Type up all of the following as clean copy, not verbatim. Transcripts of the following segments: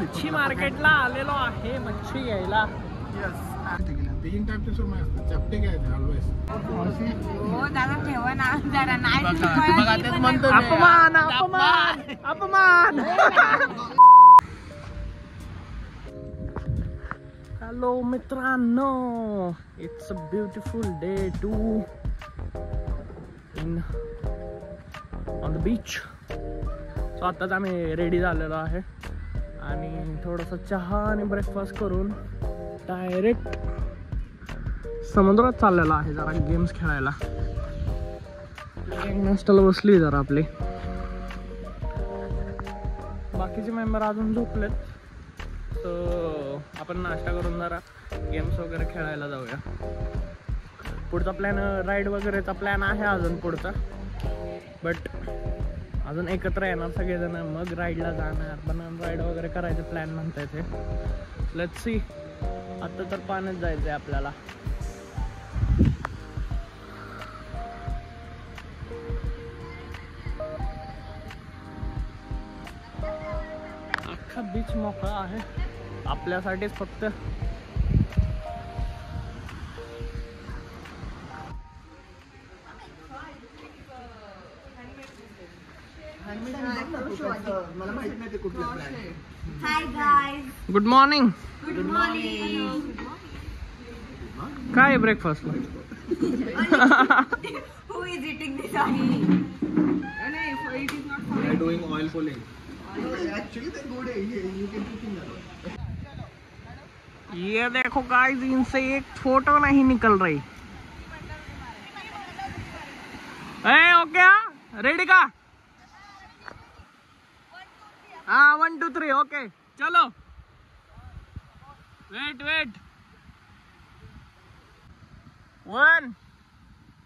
मच्छी मार्केटला आलेलो आहे मच्छी घ्यायला. तीन टाइपचे सुरमई असतात. चपटे घ्यायचे ऑलवेज. हो दादा ठेवा ना जरा नाही. अपमान अपमान अपमान. हॅलो मित्रांनो, it's a beautiful day to in on the beach. So आत्ताच आम्ही रेडी झालेलो आहे आणि थोडासा चहा आणि ब्रेकफास्ट करून डायरेक्ट समुद्रात चाललेला आहे जरा गेम्स खेळायला. नाश्त्याला बसली जरा आपली. बाकीचे मेंबर अजून झोपलेत. सो आपण नाश्ता करून जरा गेम्स वगैरे खेळायला जाऊया. पुढचा प्लॅन राईड वगैरेचा प्लॅन आहे अजून पुढचा, बट अजून एकत्र येणार सगळेजण मग राईडला जाणार. बनन राईड वगैरे करायचं प्लॅन म्हणता येते. Let's see. आता तर पाण्यात जायचं आहे आपल्याला. अख्खा बीच मोकळा आहे आपल्यासाठीच फक्त. मला माहित नाही ते कुठलं brand. Hi guys. Good morning. Good morning. काय breakfast? Who is eating this? They are doing oil pulling. Actually, they're good. You can cook in that. ये देखो गाइस, इनसे एक फोटो नहीं निकल रही. ओके, रेडी का? हाँ 1 2 3 ओके चलो. वेट 1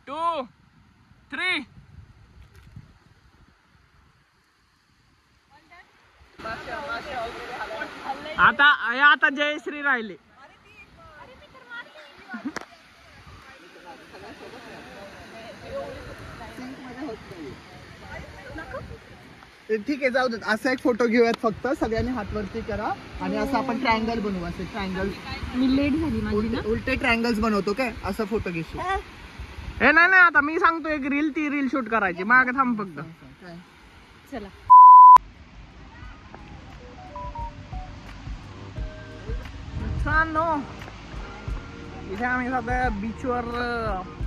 2 3. आता जयश्री राहिली. ठीक आहे, जाऊ देत. असा एक फोटो घेऊयात. फक्त सगळ्यांनी हात वरती करा आणि असं आपण ट्रायंगल बनवू. असे ट्रायंगल. मी लेट झाली माझी ना. उलटे ट्रायंगल्स बनवतो काय? असा फोटो घेशील. हे नाही आता मी सांगतो एक रील, ती रील शूट करायची. मागे थांब फक्त. चला. मित्रांनो, इथे आम्ही सध्या बीचवर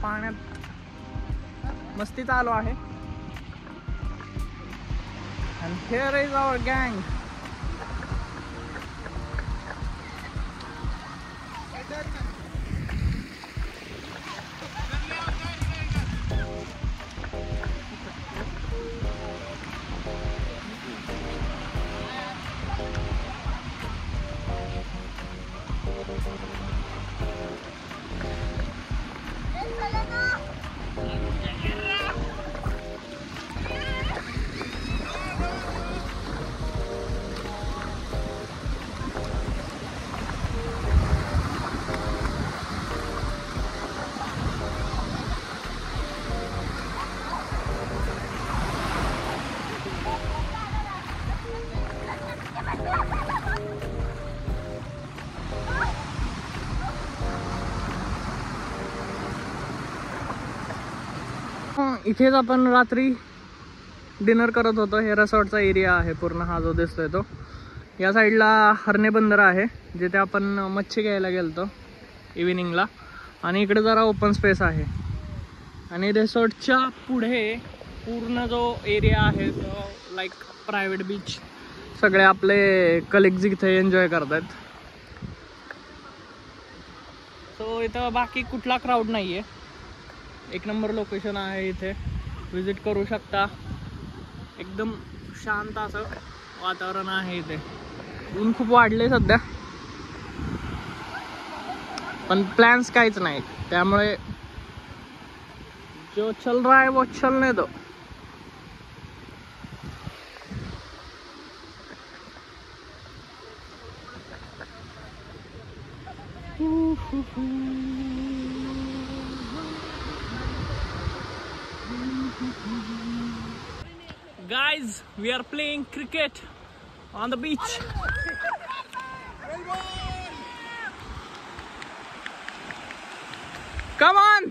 पाण्यात मस्ती चालू आहे. And here is our gang. इथेच आपण रात्री डिनर करत होतो. हे रिसॉर्टचा एरिया आहे पूर्ण. हा जो दिसतोय तो. या साईडला हरणे बंदर आहे जिथे आपण मच्छी घ्यायला गेलतो इव्हिनिंगला. आणि इकडे जरा ओपन स्पेस आहे. आणि रिसॉर्टच्या पुढे पूर्ण जो एरिया आहे तो लाईक प्रायव्हेट बीच. सगळे आपले कलिग्ज इथे एन्जॉय करतात. सो इथं बाकी कुठला क्राऊड नाही आहे. एक नंबर लोकेशन आहे. इथे विजिट करू शकता. एकदम शांत असं वातावरण आहे इथे. ऊन खूप वाढले सध्या, पण प्लॅन्स काहीच नाही. त्यामुळे जो चल रहा है वो चलने दो. Guys, we are playing cricket on the beach. Come on!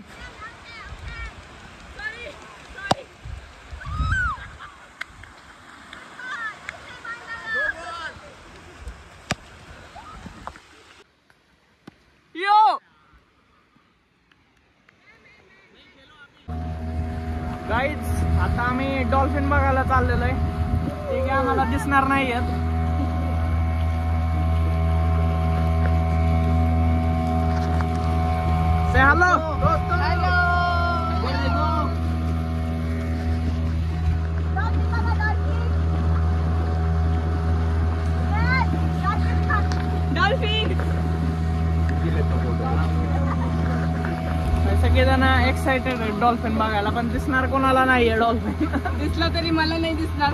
Yo! Guys आता आम्ही डॉल्फिन बघायला चाललेलो आहे. ते काय आम्हाला दिसणार नाहीयेत. से हॅलो. सगळेजण एक्साइटेड आहेत डॉल्फिन बघायला, पण दिसणार कोणाला नाहीये डॉल्फिन. दिसलं तरी मला नाही दिसणार.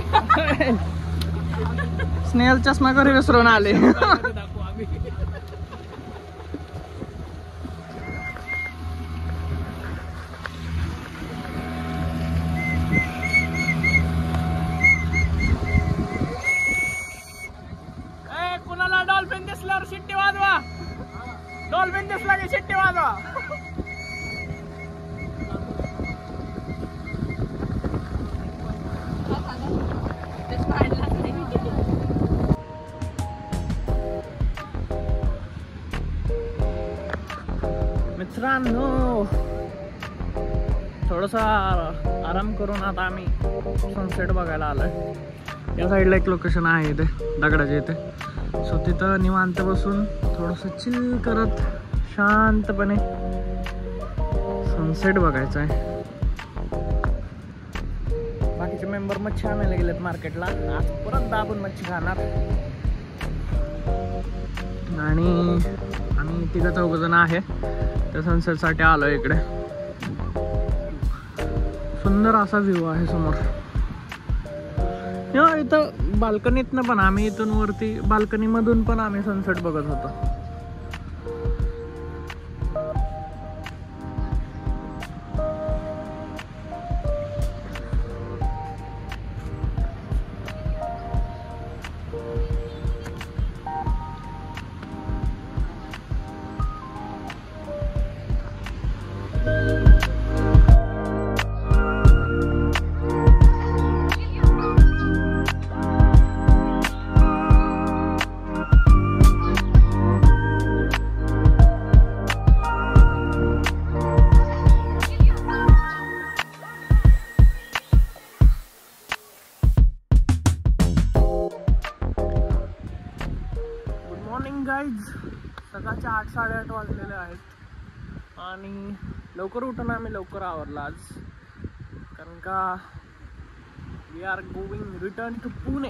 स्नेहल चष्मा घरी विसरून आले. कुणाला डॉल्फिन दिसल्यावर शिट्टी वाजवा. डॉल्फिन दिसला की शिट्टी वाजवा. मित्रांनो थोडासा आराम करून आता आम्ही सनसेट बघायला आलोय. या साईडला एक लोकेशन आहे इथे दगडाच्या इथे. सो तिथं निवांत बसून थोडंसं चिल करत शांतपणे सनसेट बघायचा आहे. बाकीचे मेंबर मच्छी आणायला गेलेत मार्केटला. आज परत दाबून मच्छी खाणार. आणि आम्ही तिघं चौघजण आहे त्या सनसेटसाठी आलो इकडे. सुंदर असा व्ह्यू आहे समोर. इथं बाल्कनीतनं पण आम्ही इथून वरती बाल्कनी मधून पण आम्ही सनसेट बघत होतो. गाईज सकाळचे 8-8:30 वाजलेले आहेत आणि लवकर उठून आम्ही लवकर आवरला आज. कारण का we are going return to Pune.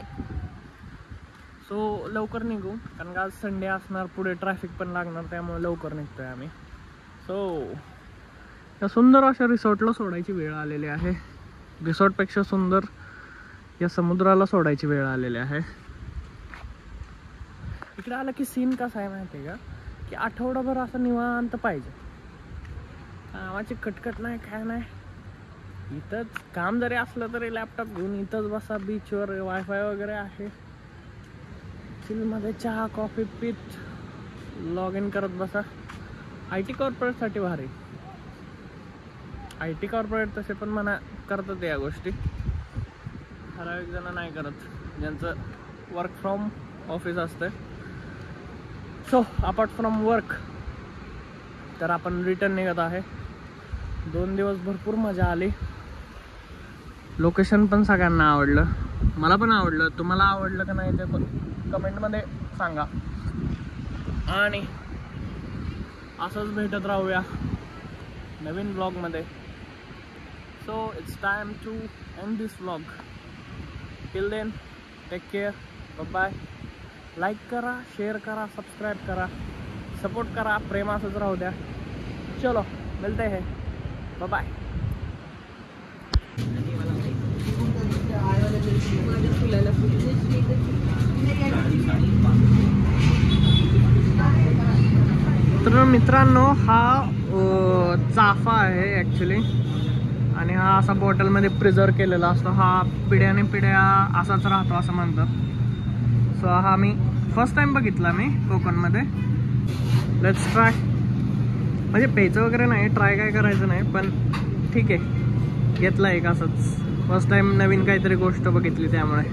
So लवकर निघू कारण का आज संडे असणार, पुढे ट्रॅफिक पण लागणार, त्यामुळे लवकर निघतोय आम्ही. सो या सुंदर अशा रिसॉर्टला सोडायची वेळ आलेली आहे. रिसॉर्टपेक्षा सुंदर या समुद्राला सोडायची वेळ आलेली आहे. इकडे आलं की सीन कसा आहे माहिती आहे का, की आठवडाभर असं निवांत पाहिजे. कामाची कटकट नाही, काय नाही. इथंच काम जरी असलं तरी लॅपटॉप घेऊन इथंच बसा. बीचवर वायफाय वगैरे आहे. चिलमध्ये चहा कॉफी पीत लॉग इन करत बसा. IT कॉर्पोरेटसाठी भारी. IT कॉर्पोरेट तसे पण म्हणा करतात या गोष्टी. ठराविक जण नाही करत, ज्यांचं वर्क फ्रॉम ऑफिस असतं. सो अपार्ट फ्रॉम वर्क तर आपण रिटर्न निघत आहे. 2 दिवस भरपूर मजा आली. लोकेशन पण सगळ्यांना आवडलं, मला पण आवडलं. तुम्हाला आवडलं का नाही ते पण कमेंटमध्ये सांगा. आणि असंच भेटत राहूया नवीन ब्लॉगमध्ये. So it's time to end this blog. Till then take care. Bye. Like करा, शेअर करा, सबस्क्राईब करा, सपोर्ट करा. प्रेम असंच राहू द्या. चलो मिलते हैं. बाय. तर मित्रांनो हा चाफा आहे ॲक्च्युली. आणि हा असा बॉटलमध्ये प्रिझर्व केलेला असतो. हा पिढ्याने पिढ्या असाच राहतो असं म्हणतात. सो हा मी फर्स्ट टाइम बघितला मी कोकणमध्ये. Let's try. म्हणजे प्यायचं वगैरे नाही, ट्राय काय करायचं नाही, पण ठीक आहे घेतला एक असंच. फर्स्ट टाइम नवीन काहीतरी गोष्ट बघितली त्यामुळे.